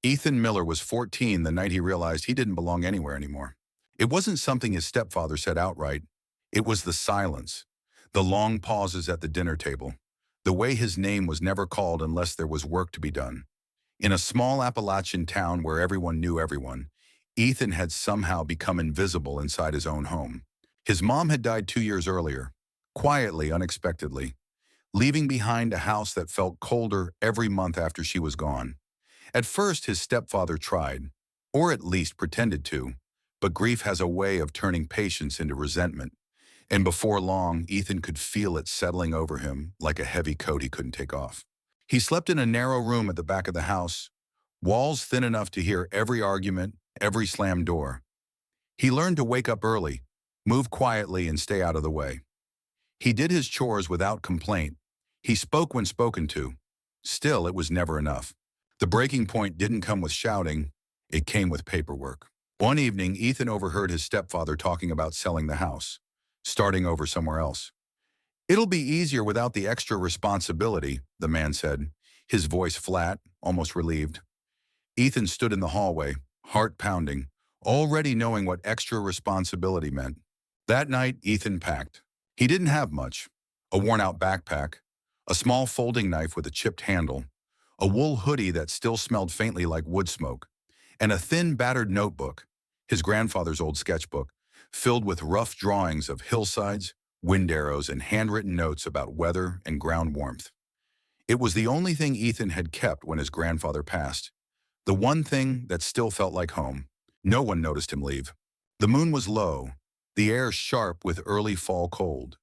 Ethan Miller was 14 the night he realized he didn't belong anywhere anymore. It wasn't something his stepfather said outright. It was the silence, the long pauses at the dinner table, the way his name was never called unless there was work to be done. In a small Appalachian town where everyone knew everyone, Ethan had somehow become invisible inside his own home. His mom had died 2 years earlier, quietly, unexpectedly, leaving behind a house that felt colder every month after she was gone. At first, his stepfather tried, or at least pretended to, but grief has a way of turning patience into resentment, and before long, Ethan could feel it settling over him like a heavy coat he couldn't take off. He slept in a narrow room at the back of the house, walls thin enough to hear every argument, every slammed door. He learned to wake up early, move quietly, and stay out of the way. He did his chores without complaint. He spoke when spoken to. Still, it was never enough. The breaking point didn't come with shouting, it came with paperwork. One evening, Ethan overheard his stepfather talking about selling the house, starting over somewhere else. "It'll be easier without the extra responsibility," the man said, his voice flat, almost relieved. Ethan stood in the hallway, heart pounding, already knowing what extra responsibility meant. That night, Ethan packed. He didn't have much: a worn-out backpack, a small folding knife with a chipped handle, a wool hoodie that still smelled faintly like wood smoke, and a thin, battered notebook, his grandfather's old sketchbook, filled with rough drawings of hillsides, wind arrows, and handwritten notes about weather and ground warmth. It was the only thing Ethan had kept when his grandfather passed, the one thing that still felt like home. No one noticed him leave. The moon was low, the air sharp with early fall cold.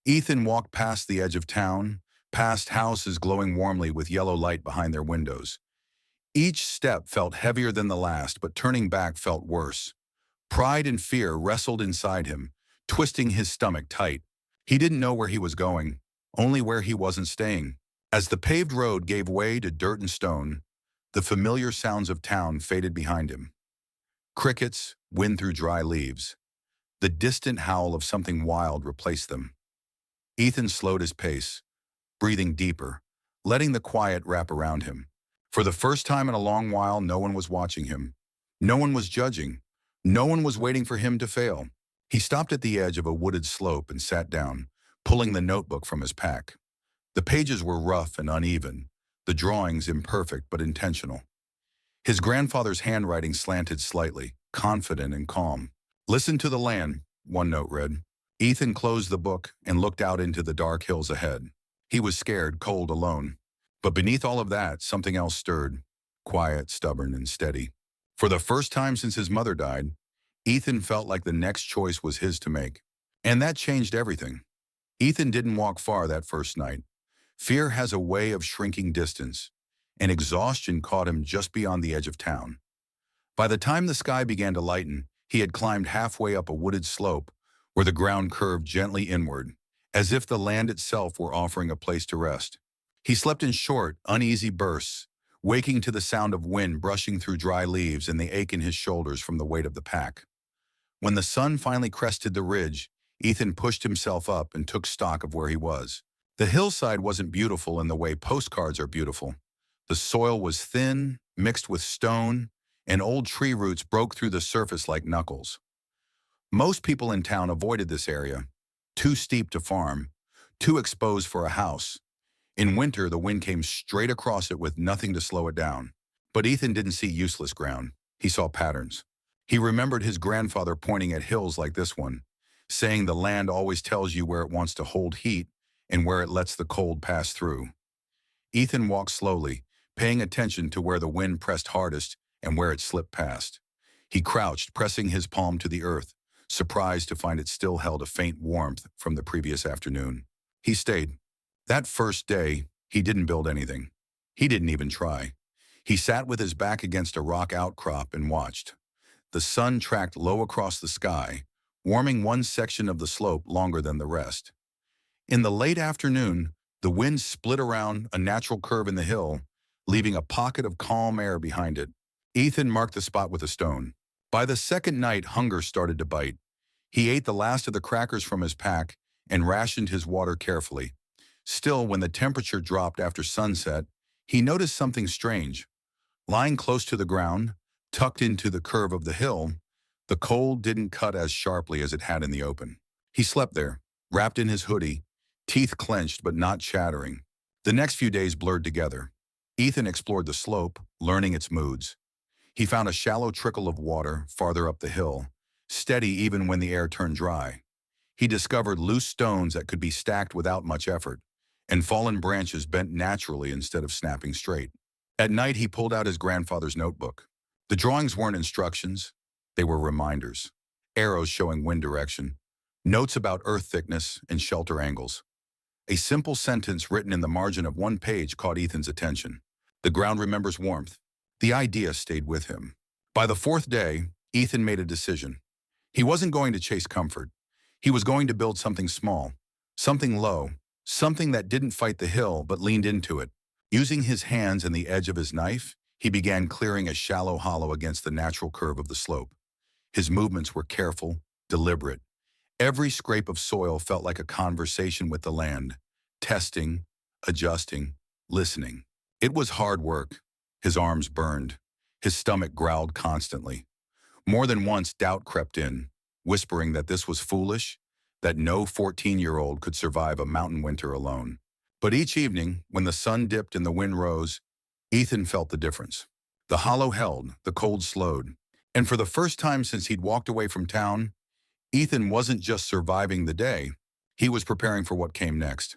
Ethan walked past the edge of town, past houses glowing warmly with yellow light behind their windows. Each step felt heavier than the last, but turning back felt worse. Pride and fear wrestled inside him, twisting his stomach tight. He didn't know where he was going, only where he wasn't staying. As the paved road gave way to dirt and stone, the familiar sounds of town faded behind him. Crickets, wind through dry leaves. The distant howl of something wild replaced them. Ethan slowed his pace, breathing deeper, letting the quiet wrap around him. For the first time in a long while, no one was watching him. No one was judging. No one was waiting for him to fail. He stopped at the edge of a wooded slope and sat down, pulling the notebook from his pack. The pages were rough and uneven, the drawings imperfect but intentional. His grandfather's handwriting slanted slightly, confident and calm. "Listen to the land," one note read. Ethan closed the book and looked out into the dark hills ahead. He was scared, cold, alone. But beneath all of that, something else stirred, quiet, stubborn, and steady. For the first time since his mother died, Ethan felt like the next choice was his to make. And that changed everything. Ethan didn't walk far that first night. Fear has a way of shrinking distance, and exhaustion caught him just beyond the edge of town. By the time the sky began to lighten, he had climbed halfway up a wooded slope where the ground curved gently inward, as if the land itself were offering a place to rest. He slept in short, uneasy bursts, waking to the sound of wind brushing through dry leaves and the ache in his shoulders from the weight of the pack. When the sun finally crested the ridge, Ethan pushed himself up and took stock of where he was. The hillside wasn't beautiful in the way postcards are beautiful. The soil was thin, mixed with stone, and old tree roots broke through the surface like knuckles. Most people in town avoided this area, too steep to farm, too exposed for a house. In winter, the wind came straight across it with nothing to slow it down. But Ethan didn't see useless ground. He saw patterns. He remembered his grandfather pointing at hills like this one, saying the land always tells you where it wants to hold heat and where it lets the cold pass through. Ethan walked slowly, paying attention to where the wind pressed hardest and where it slipped past. He crouched, pressing his palm to the earth, surprised to find it still held a faint warmth from the previous afternoon. He stayed. That first day, he didn't build anything. He didn't even try. He sat with his back against a rock outcrop and watched. The sun tracked low across the sky, warming one section of the slope longer than the rest. In the late afternoon, the wind split around a natural curve in the hill, leaving a pocket of calm air behind it. Ethan marked the spot with a stone. By the second night, hunger started to bite. He ate the last of the crackers from his pack and rationed his water carefully. Still, when the temperature dropped after sunset, he noticed something strange. Lying close to the ground, tucked into the curve of the hill, the cold didn't cut as sharply as it had in the open. He slept there, wrapped in his hoodie, teeth clenched but not chattering. The next few days blurred together. Ethan explored the slope, learning its moods. He found a shallow trickle of water farther up the hill, steady even when the air turned dry. He discovered loose stones that could be stacked without much effort, and fallen branches bent naturally instead of snapping straight. At night, he pulled out his grandfather's notebook. The drawings weren't instructions, they were reminders. Arrows showing wind direction, notes about earth thickness and shelter angles. A simple sentence written in the margin of one page caught Ethan's attention. The ground remembers warmth. The idea stayed with him. By the fourth day, Ethan made a decision. He wasn't going to chase comfort. He was going to build something small, something low, something that didn't fight the hill but leaned into it. Using his hands and the edge of his knife, he began clearing a shallow hollow against the natural curve of the slope. His movements were careful, deliberate. Every scrape of soil felt like a conversation with the land, testing, adjusting, listening. It was hard work. His arms burned. His stomach growled constantly. More than once, doubt crept in, whispering that this was foolish, that no 14-year-old could survive a mountain winter alone. But each evening, when the sun dipped and the wind rose, Ethan felt the difference. The hollow held, the cold slowed. And for the first time since he'd walked away from town, Ethan wasn't just surviving the day, he was preparing for what came next.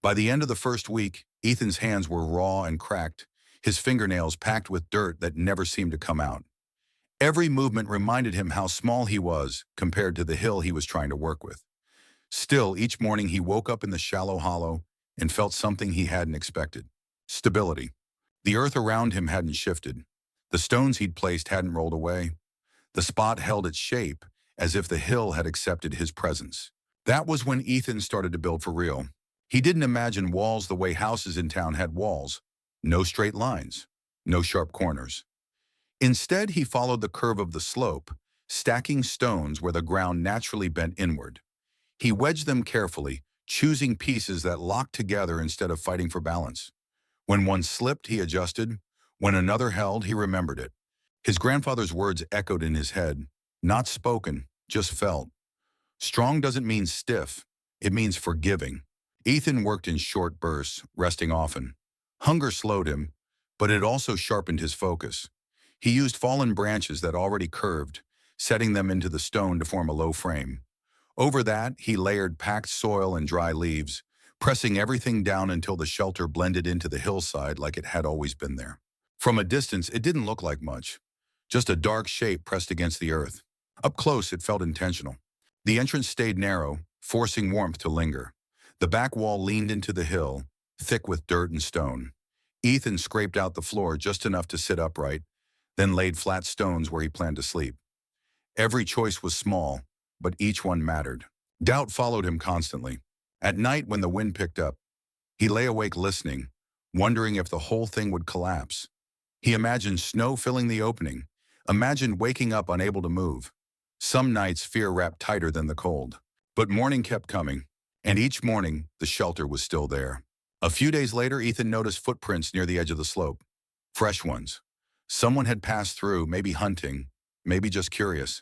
By the end of the first week, Ethan's hands were raw and cracked, his fingernails packed with dirt that never seemed to come out. Every movement reminded him how small he was compared to the hill he was trying to work with. Still, each morning he woke up in the shallow hollow and felt something he hadn't expected. Stability. The earth around him hadn't shifted. The stones he'd placed hadn't rolled away. The spot held its shape, as if the hill had accepted his presence. That was when Ethan started to build for real. He didn't imagine walls the way houses in town had walls. No straight lines, no sharp corners. Instead, he followed the curve of the slope, stacking stones where the ground naturally bent inward. He wedged them carefully, choosing pieces that locked together instead of fighting for balance. When one slipped, he adjusted. When another held, he remembered it. His grandfather's words echoed in his head, not spoken, just felt. Strong doesn't mean stiff, it means forgiving. Ethan worked in short bursts, resting often. Hunger slowed him, but it also sharpened his focus. He used fallen branches that already curved, setting them into the stone to form a low frame. Over that, he layered packed soil and dry leaves, pressing everything down until the shelter blended into the hillside like it had always been there. From a distance, it didn't look like much, just a dark shape pressed against the earth. Up close, it felt intentional. The entrance stayed narrow, forcing warmth to linger. The back wall leaned into the hill, thick with dirt and stone. Ethan scraped out the floor just enough to sit upright, then laid flat stones where he planned to sleep. Every choice was small, but each one mattered. Doubt followed him constantly. At night, when the wind picked up, he lay awake listening, wondering if the whole thing would collapse. He imagined snow filling the opening, imagined waking up unable to move. Some nights, fear wrapped tighter than the cold. But morning kept coming, and each morning, the shelter was still there. A few days later, Ethan noticed footprints near the edge of the slope. Fresh ones. Someone had passed through, maybe hunting, maybe just curious.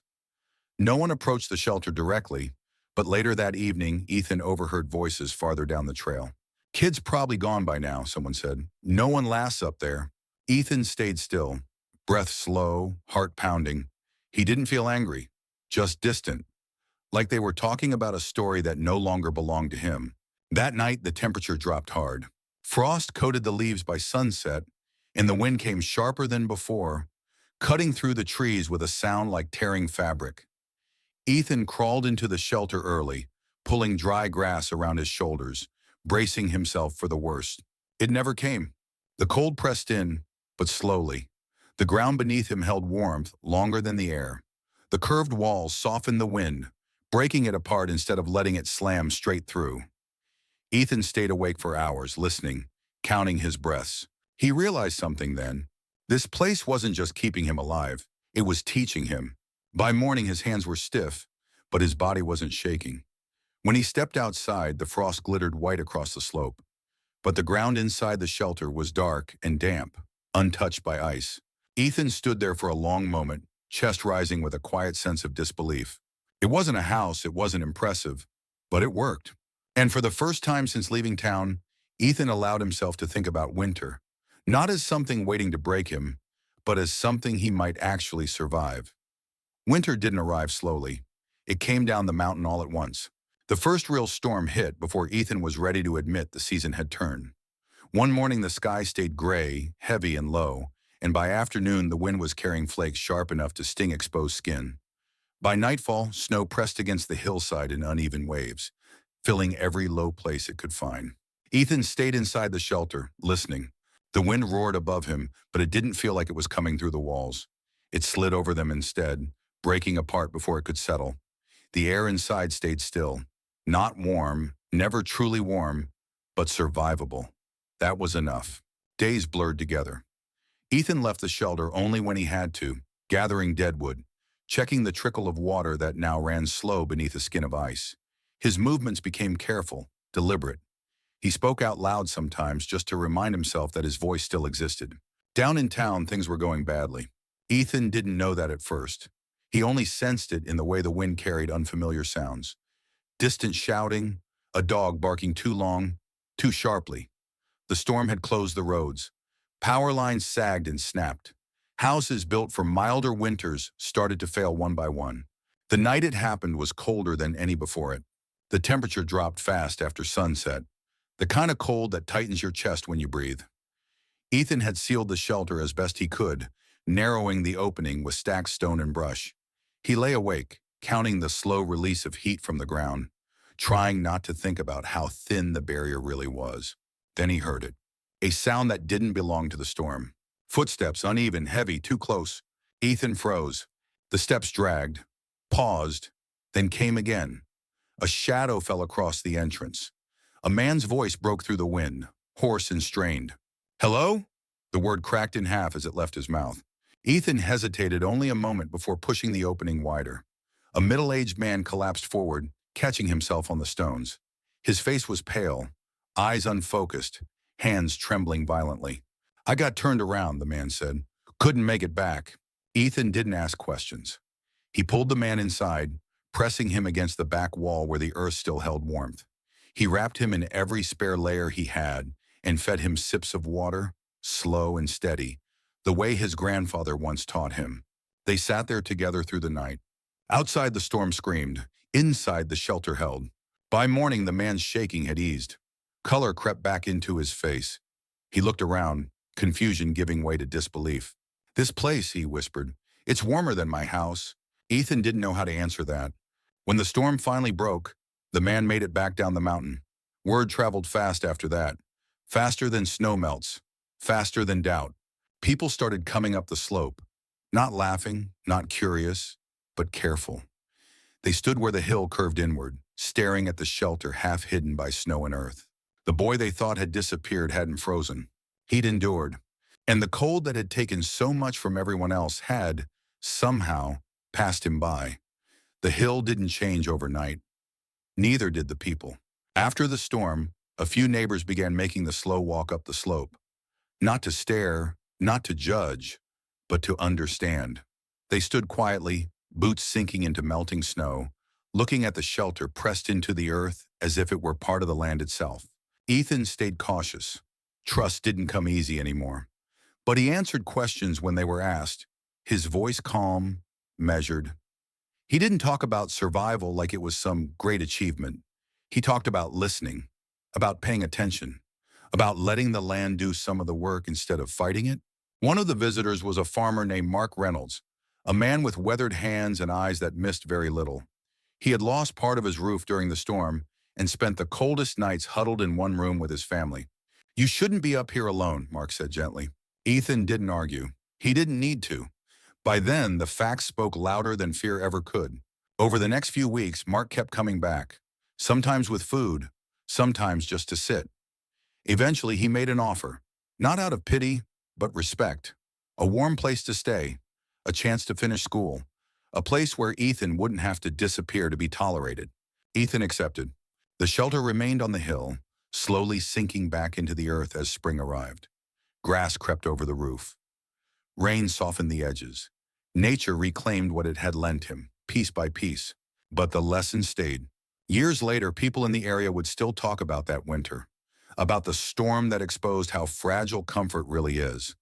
No one approached the shelter directly, but later that evening, Ethan overheard voices farther down the trail. "Kid's probably gone by now," someone said. "No one lasts up there." Ethan stayed still, breath slow, heart pounding. He didn't feel angry, just distant, like they were talking about a story that no longer belonged to him. That night, the temperature dropped hard. Frost coated the leaves by sunset, and the wind came sharper than before, cutting through the trees with a sound like tearing fabric. Ethan crawled into the shelter early, pulling dry grass around his shoulders, bracing himself for the worst. It never came. The cold pressed in, but slowly. The ground beneath him held warmth longer than the air. The curved walls softened the wind, breaking it apart instead of letting it slam straight through. Ethan stayed awake for hours, listening, counting his breaths. He realized something then. This place wasn't just keeping him alive, it was teaching him. By morning, his hands were stiff, but his body wasn't shaking. When he stepped outside, the frost glittered white across the slope, but the ground inside the shelter was dark and damp. untouched by ice. Ethan stood there for a long moment, chest rising with a quiet sense of disbelief. It wasn't a house, it wasn't impressive, but it worked. And for the first time since leaving town, Ethan allowed himself to think about winter, not as something waiting to break him, but as something he might actually survive. Winter didn't arrive slowly. It came down the mountain all at once. The first real storm hit before Ethan was ready to admit the season had turned. One morning the sky stayed gray, heavy and low, and by afternoon the wind was carrying flakes sharp enough to sting exposed skin. By nightfall, snow pressed against the hillside in uneven waves, filling every low place it could find. Ethan stayed inside the shelter, listening. The wind roared above him, but it didn't feel like it was coming through the walls. It slid over them instead, breaking apart before it could settle. The air inside stayed still. Not warm, never truly warm, but survivable. That was enough. Days blurred together. Ethan left the shelter only when he had to, gathering deadwood, checking the trickle of water that now ran slow beneath a skin of ice. His movements became careful, deliberate. He spoke out loud sometimes just to remind himself that his voice still existed. Down in town, things were going badly. Ethan didn't know that at first. He only sensed it in the way the wind carried unfamiliar sounds. Distant shouting, a dog barking too long, too sharply. The storm had closed the roads. Power lines sagged and snapped. Houses built for milder winters started to fail one by one. The night it happened was colder than any before it. The temperature dropped fast after sunset, the kind of cold that tightens your chest when you breathe. Ethan had sealed the shelter as best he could, narrowing the opening with stacked stone and brush. He lay awake, counting the slow release of heat from the ground, trying not to think about how thin the barrier really was. Then he heard it, a sound that didn't belong to the storm. Footsteps, uneven, heavy, too close. Ethan froze. The steps dragged, paused, then came again. A shadow fell across the entrance. A man's voice broke through the wind, hoarse and strained. "Hello?" The word cracked in half as it left his mouth. Ethan hesitated only a moment before pushing the opening wider. A middle-aged man collapsed forward, catching himself on the stones. His face was pale, eyes unfocused, hands trembling violently. "I got turned around," the man said. "Couldn't make it back." Ethan didn't ask questions. He pulled the man inside, pressing him against the back wall where the earth still held warmth. He wrapped him in every spare layer he had and fed him sips of water, slow and steady, the way his grandfather once taught him. They sat there together through the night. Outside the storm screamed. Inside the shelter held. By morning the man's shaking had eased. Color crept back into his face. He looked around, confusion giving way to disbelief. "This place," he whispered. "It's warmer than my house." Ethan didn't know how to answer that. When the storm finally broke, the man made it back down the mountain. Word traveled fast after that. Faster than snow melts. Faster than doubt. People started coming up the slope. Not laughing, not curious, but careful. They stood where the hill curved inward, staring at the shelter half hidden by snow and earth. The boy they thought had disappeared hadn't frozen. He'd endured. And the cold that had taken so much from everyone else had, somehow, passed him by. The hill didn't change overnight. Neither did the people. After the storm, a few neighbors began making the slow walk up the slope. Not to stare, not to judge, but to understand. They stood quietly, boots sinking into melting snow, looking at the shelter pressed into the earth as if it were part of the land itself. Ethan stayed cautious. Trust didn't come easy anymore. But he answered questions when they were asked, his voice calm, measured. He didn't talk about survival like it was some great achievement. He talked about listening, about paying attention, about letting the land do some of the work instead of fighting it. One of the visitors was a farmer named Mark Reynolds, a man with weathered hands and eyes that missed very little. He had lost part of his roof during the storm and spent the coldest nights huddled in one room with his family. "You shouldn't be up here alone," Mark said gently. Ethan didn't argue. He didn't need to. By then, the facts spoke louder than fear ever could. Over the next few weeks, Mark kept coming back, sometimes with food, sometimes just to sit. Eventually, he made an offer, not out of pity, but respect. A warm place to stay, a chance to finish school, a place where Ethan wouldn't have to disappear to be tolerated. Ethan accepted. The shelter remained on the hill, slowly sinking back into the earth as spring arrived. Grass crept over the roof. Rain softened the edges. Nature reclaimed what it had lent him, piece by piece. But the lesson stayed. Years later, people in the area would still talk about that winter, about the storm that exposed how fragile comfort really is,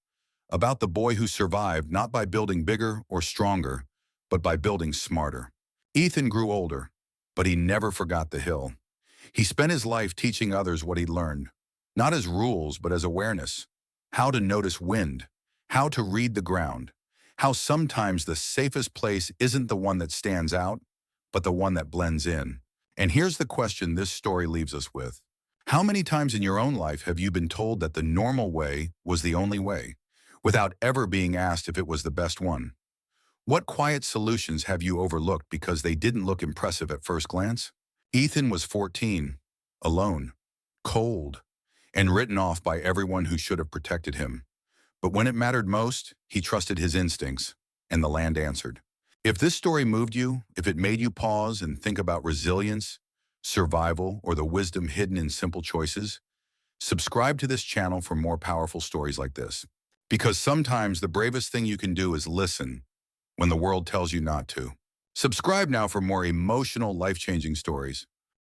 about the boy who survived not by building bigger or stronger, but by building smarter. Ethan grew older, but he never forgot the hill. He spent his life teaching others what he'd learned, not as rules, but as awareness. How to notice wind, how to read the ground, how sometimes the safest place isn't the one that stands out, but the one that blends in. And here's the question this story leaves us with. How many times in your own life have you been told that the normal way was the only way, without ever being asked if it was the best one? What quiet solutions have you overlooked because they didn't look impressive at first glance? Ethan was 14, alone, cold, and written off by everyone who should have protected him. But when it mattered most, he trusted his instincts, and the land answered. If this story moved you, if it made you pause and think about resilience, survival, or the wisdom hidden in simple choices, subscribe to this channel for more powerful stories like this. Because sometimes the bravest thing you can do is listen when the world tells you not to. Subscribe now for more emotional, life-changing stories.